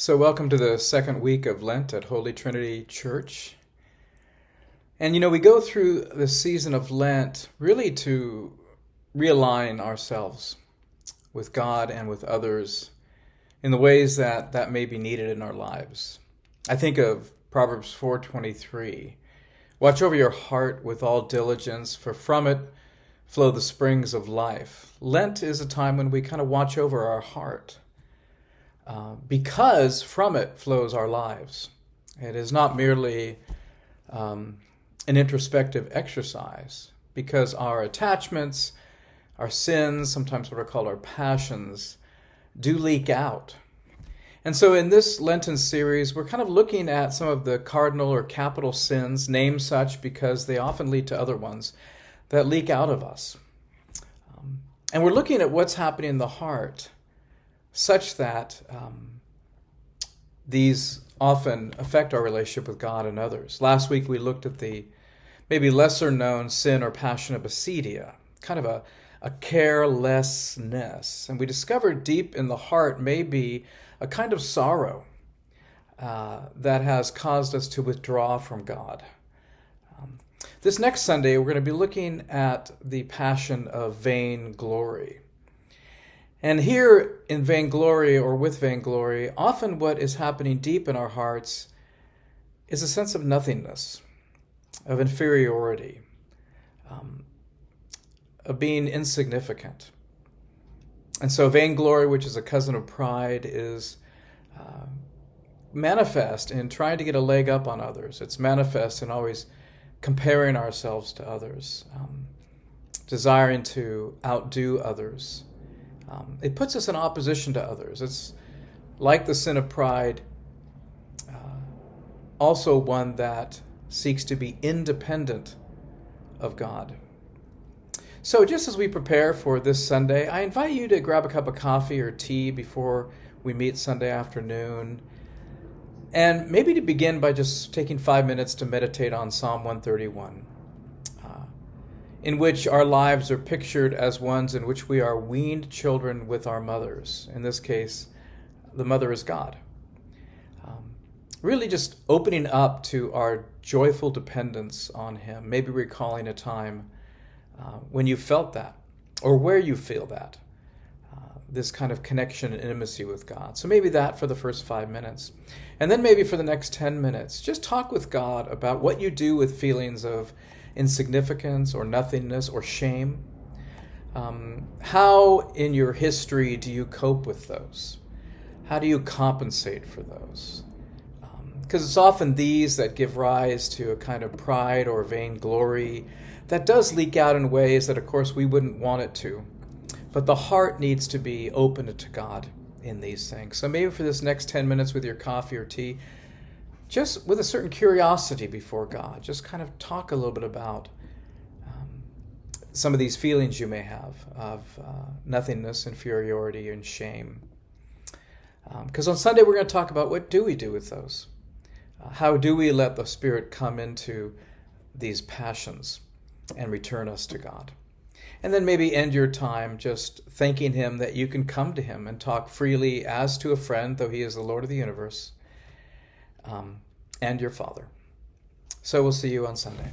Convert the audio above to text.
So, welcome to the second week of Lent at Holy Trinity Church. And we go through the season of Lent really to realign ourselves with God and with others in the ways that may be needed in our lives. I think of Proverbs 4:23. Watch over your heart with all diligence, for from it flow the springs of life. Lent is a time when we kind of watch over our heart. Because from it flows our lives. It is not merely an introspective exercise, because our attachments, our sins, sometimes what are called our passions, do leak out. And so in this Lenten series, we're kind of looking at some of the cardinal or capital sins, named such because they often lead to other ones that leak out of us. And we're looking at what's happening in the heart, such that these often affect our relationship with God and others. Last week we looked at the maybe lesser known sin or passion of acedia, kind of a carelessness. And we discovered deep in the heart may be a kind of sorrow that has caused us to withdraw from God. This next Sunday we're going to be looking at the passion of vainglory. And here in Vainglory, or with Vainglory, often what is happening deep in our hearts is a sense of nothingness, of inferiority, of being insignificant. And so vainglory, which is a cousin of pride, is manifest in trying to get a leg up on others. It's manifest in always comparing ourselves to others, desiring to outdo others. It puts us in opposition to others. It's like the sin of pride, also one that seeks to be independent of God. So just as we prepare for this Sunday, I invite you to grab a cup of coffee or tea before we meet Sunday afternoon, and maybe to begin by just taking 5 minutes to meditate on Psalm 131. In which our lives are pictured as ones in which we are weaned children with our mothers. In this case, the mother is God. Really just opening up to our joyful dependence on Him, maybe recalling a time when you felt that, or where you feel that, this kind of connection and intimacy with God. So maybe that for the first 5 minutes. And then maybe for the next 10 minutes, just talk with God about what you do with feelings of insignificance or nothingness or shame. How in your history do you cope with those? How do you compensate for those? Because it's often these that give rise to a kind of pride or vainglory that does leak out in ways that, of course, we wouldn't want it to. But the heart needs to be open to God in these things. So maybe for this next 10 minutes with your coffee or tea, just with a certain curiosity before God, just kind of talk a little bit about some of these feelings you may have of nothingness, inferiority, and shame. Because on Sunday we're going to talk about what do we do with those? How do we let the Spirit come into these passions and return us to God? And then maybe end your time just thanking Him that you can come to Him and talk freely as to a friend, though He is the Lord of the universe. And your Father. So we'll see you on Sunday.